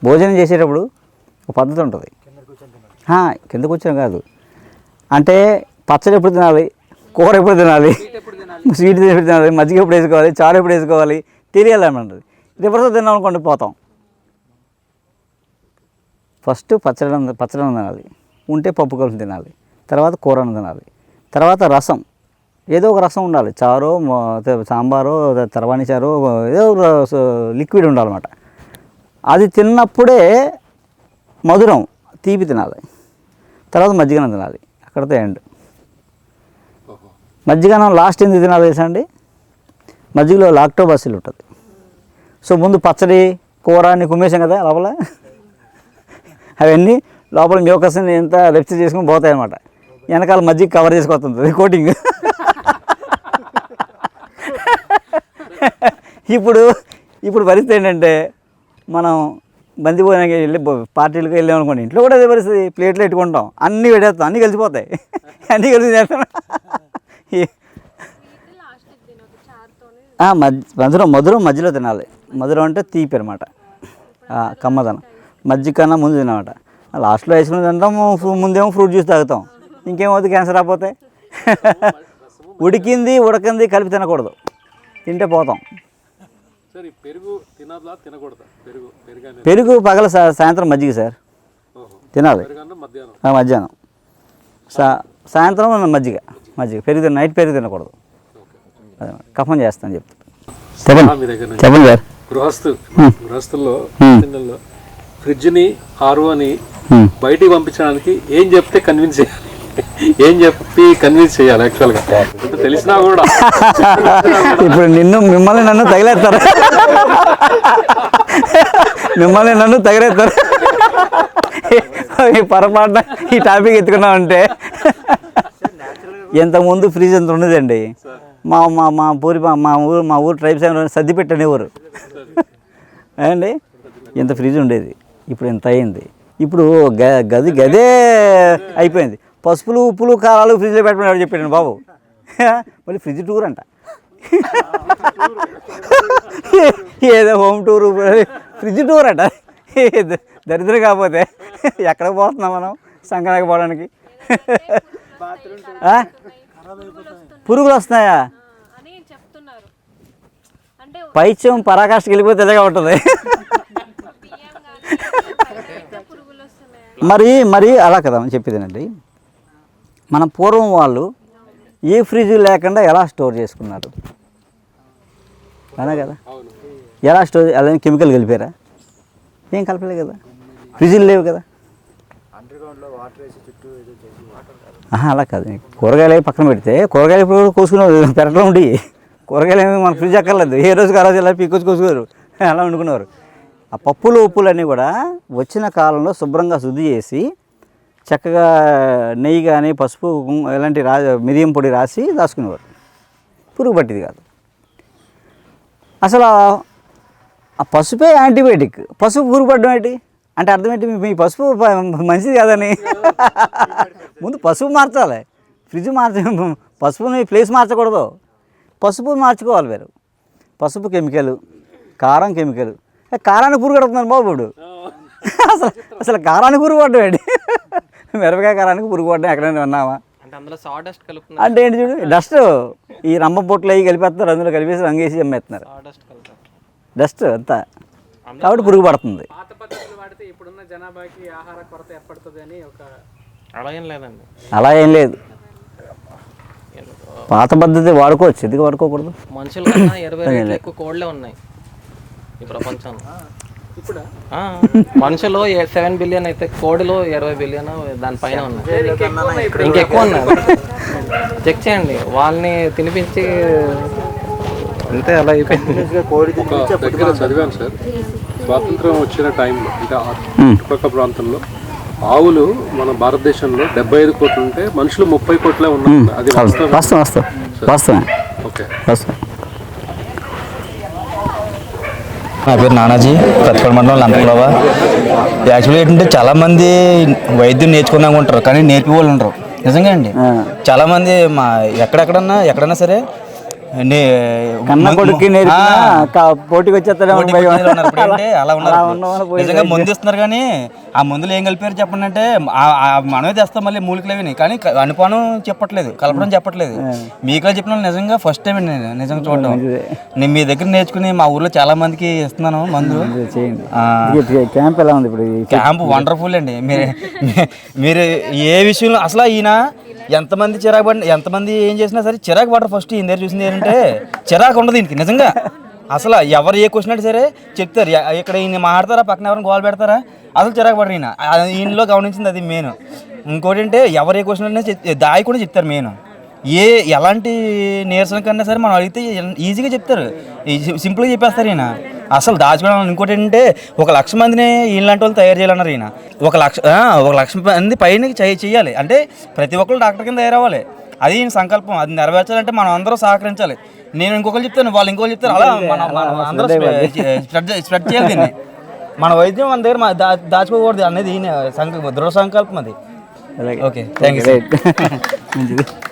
భోజనం చేసేటప్పుడు ఒక పద్ధతి ఉంటుంది. కింద కూర్చొని కాదు, అంటే పచ్చడి ఎప్పుడు తినాలి, కూర ఎప్పుడు తినాలి, స్వీట్ ఎప్పుడు తినాలి, మజ్జిగ ఎప్పుడు వేసుకోవాలి, చారు ఎప్పుడు వేసుకోవాలి తెలియాలన్నమాట. రివర్స్లో తిన్నాం అనుకోండి పోతాం. ఫస్ట్ పచ్చడి తినాలి, ఉంటే పప్పు కలుపు తినాలి, తర్వాత కూరను తినాలి, తర్వాత రసం, ఏదో ఒక రసం ఉండాలి, చారో సాంబారో తర్వాణి చారో ఏదో లిక్విడ్ ఉండాలన్నమాట. అది తిన్నప్పుడే మధురం తీపి తినాలి, తర్వాత మజ్జిగనం తినాలి, అక్కడితో ఎండ్. మజ్జిగనం లాస్ట్ ఎందుకు తినాలి తెలుసా అండి? మజ్జిగలో లాక్టోబాసిల్ ఉంటుంది. సో ముందు పచ్చడి కూర అన్ని కుమ్మేసాం కదా లోపల, అవన్నీ లోపల మ్యూకస్ని ఎంత రెప్స్ చేసుకుని పోతాయి అన్నమాట. వెనకాల మజ్జిగ కవర్ చేసుకొస్తుంది కోటింగ్. ఇప్పుడు పరిస్థితి ఏంటంటే, మనం బంది భోజనానికి వెళ్ళి పార్టీలకు వెళ్ళామనుకోండి, ఇంట్లో కూడా అదే పరిస్థితి. ప్లేట్లు పెట్టుకుంటాం, అన్నీ పెట్టేస్తాం, అన్నీ కలిసిపోతాయి, అన్నీ కలిసి చేస్తాం. మధురం మధ్యలో తినాలి. మధురం అంటే తీపి అనమాట, కమ్మదనం. మజ్జిగ కన్నా ముందు తినమాట. లాస్ట్లో ఐస్ క్రీమ్ తింటాం, ముందేమో ఫ్రూట్ జ్యూస్ తాగుతాం. ఇంకేమవుతుంది, క్యాన్సర్ రాకపోతే. ఉడకంది కలిపి తినకూడదు, తింటే పోతాం. పెరుగు పగల సాయంత్రం మజ్జిగ సార్ తినాలి, మధ్యాహ్నం సాయంత్రం మజ్జిగ. పెరుగు నైట్ పెరుగు తినకూడదు, కఫం చేస్తాను చెప్తాను. చెప్పండి సార్. గృహస్థుల్లో ఫ్రిడ్జ్ని ఆర్ఓని బయటికి పంపించడానికి ఏం చెప్తే కన్విన్స్ చేయాలి, ఏం చెప్పి కన్విన్స్ చేయాలి యాక్చువల్గా తెలిసినా కూడా? ఇప్పుడు మిమ్మల్ని నన్ను తగిలేస్తారు, ఈ పొరపాటున ఈ టాపిక్ ఎత్తుకున్నామంటే. ఇంతకుముందు ఫ్రిడ్జ్ ఎంత ఉండదండి. మా ఊరు ట్రైబ్స్ సర్ది పెట్టనేవారు అండి. ఇంత ఫ్రిడ్జ్ ఉండేది, ఇప్పుడు ఇంత అయింది. ఇప్పుడు గదే అయిపోయింది. పసుపులు ఉప్పులు కారాలు ఫ్రిడ్జ్లో పెట్టమని చెప్పాడు బాబు. మళ్ళీ ఫ్రిడ్జ్ టూర్ అంట, ఏదో హోమ్ టూర్, ఫ్రిడ్జ్ టూర్ అంట. దరిద్రం కాకపోతే ఎక్కడికి పోతున్నాం మనం సంక్రాంతికి పోవడానికి? పురుగులు వస్తున్నాయా? పైత్యం పరాకాష్ఠకి వెళ్ళిపోతే ఇలాగా ఉంటుంది. మరి అలా కదా చెప్పేదేనండి. మన పూర్వం వాళ్ళు ఏ ఫ్రిడ్జ్ లేకుండా ఎలా స్టోర్ చేసుకున్నారు? అలా కదా, ఎలా స్టోర్, అలా కెమికల్ కలిపారా? ఏం కలపలే కదా, ఫ్రిడ్జ్లు లేవు కదా. అలా కాదు, కూరగాయలు పక్కన పెడితే కూరగాయలు ఇప్పుడు కోసుకునే పెరట్లో ఉండి కూరగాయలు ఏమి మన ఫ్రిడ్జ్ అక్కర్లేదు. ఏ రోజుకి ఆ రోజు ఎలా కోసుకున్నారు, అలా వండుకున్నారు. ఆ పప్పులు ఉప్పులు అన్నీ కూడా వచ్చిన కాలంలో శుభ్రంగా శుద్ధి చేసి చక్కగా నెయ్యి కానీ పసుపు ఇలాంటి మిరియం పొడి రాసి దాచుకునేవారు. పురుగు పట్టిది కాదు అసలు. ఆ పసుపే యాంటీబయాటిక్. పసుపు పురుగు పట్టడం ఏంటి అంటే అర్థం ఏంటి? మీ పసుపు మంచిది కాదని ముందు పసుపు మార్చాలి. ఫ్రిడ్జ్ పసుపుని ప్లేస్ మార్చకూడదు, పసుపు మార్చుకోవాలి వేరు. పసుపు కెమికల్, కారం కెమికల్. కారానికి పురుగు పడుతున్నాను బాబు ఇప్పుడు. అసలు కారానికి పురుగు పడ్డం ఏంటి? మిరపకాయ కారానికి పురుగు పడ్డం ఎక్కడైనా విన్నావా? అంటే ఏంటి చూడు, డస్ట్. ఈ రంభ పొట్లు అవి కలిపేస్తారు, అందులో కలిపేసి రంగేసి అమ్మేస్తున్నారు. డస్ట్ అంతా, కాబట్టి పురుగు పడుతుంది. అలా ఏం లేదు, పాత పద్ధతి వాడుకోవచ్చు, ఎందుకు వాడుకోకూడదు? మనుషుల కన్నా 20 రెట్లు ఎక్కువ కోళ్ళే ఉన్నాయి ఈ ప్రపంచంలో. మనుషులు 7 బిలియన్ అయితే కోడిలో 20 బిలియన్ దానిపైన ఉన్నాయి, ఇంకెక్కువ ఉన్నాయి. చెక్ చేయండి, వాళ్ళని తినిపించి అంతే అలా అయిపోయింది. దగ్గర చదివాను సార్, స్వాతంత్రం వచ్చిన టైంలో అంటే చుట్టుపక్కల ప్రాంతంలో ఆవులు మన భారతదేశంలో 75 కోట్లు ఉంటే మనుషులు 30 కోట్లే ఉన్నారు. అది వాస్తవం. ఓకే. నా పేరు నానాజీ, కత్తిపల్లి మండలం లంకలవ. యాక్చువల్గా ఏంటంటే చాలామంది వైద్యం నేర్చుకుందాం ఉంటారు, కానీ నేర్పి వాళ్ళు ఉంటారు. నిజంగా అండి, చాలామంది ఎక్కడైనా సరే కన్న కొడుక్కి నేర్పిన పోటీకి వచ్చేస్తాడు అలా ఉన్నారు. నిజంగా మందు ఇస్తున్నారు కానీ ఆ మందులు ఏం కలిపారు చెప్పండి అంటే మనమే తెస్తాం మళ్ళీ మూలికలు అవి కానీ అనుపానం చెప్పట్లేదు, కలపడం చెప్పట్లేదు. మీకులా చెప్పిన నిజంగా ఫస్ట్ టైం అండి నేను నిజంగా చూడడం. నేను మీ దగ్గర నేర్చుకుని మా ఊర్లో చాలా మందికి ఇస్తున్నాను మందు. క్యాంప్ ఎలా ఉంది ఇప్పుడు? క్యాంప్ వండర్ఫుల్ అండి. మీరు ఏ విషయంలో అసలు ఈయన ఎంతమంది చిరాకు పడి ఎంతమంది ఏం చేసినా సరే చిరాకు పడరు. ఫస్ట్ ఈయన దగ్గర చూసింది ఏంటంటే చిరాకు ఉండదు దీనికి నిజంగా. అసలు ఎవరు ఏ క్వశ్చన్ అంటే సరే చెప్తారు. ఇక్కడ ఈయన మాట్లాడతారా, పక్కన ఎవరైనా గోల్ పెడతారా, అసలు చిరాకు పడరు ఈయన. ఈయనలో గమనించింది అది మెయిన్. ఇంకోటి అంటే ఎవరు ఏ క్వశ్చన్ అంటే దాయి కూడా చెప్తారు మెయిన్. ఎలాంటి నీరసన కన్నా సరే మనం అడిగితే ఈజీగా చెప్తారు, సింపుల్గా చెప్పేస్తారు ఈయన. అసలు దాచుకోవడం. ఇంకోటి ఏంటంటే 1,00,000 మందిని ఈయనలాంటి వాళ్ళు తయారు చేయాలన్నారు ఈయన. 1,00,000 మంది పైన చేయాలి అంటే ప్రతి ఒక్కరు డాక్టర్ కింద తయారవ్వాలి. అది ఈయన సంకల్పం. అది నెరవేర్చాలంటే మనం అందరూ సహకరించాలి. నేను ఇంకొకరు చెప్తాను, వాళ్ళు ఇంకొకరు చెప్తారు, అలా మనం అందరూ స్ప్రెడ్ చేయాలి దీన్ని. మన వైద్యం మన దగ్గర దాచుకోకూడదు అనేది ఈయన దృఢ సంకల్పం అది. Okay, thank you.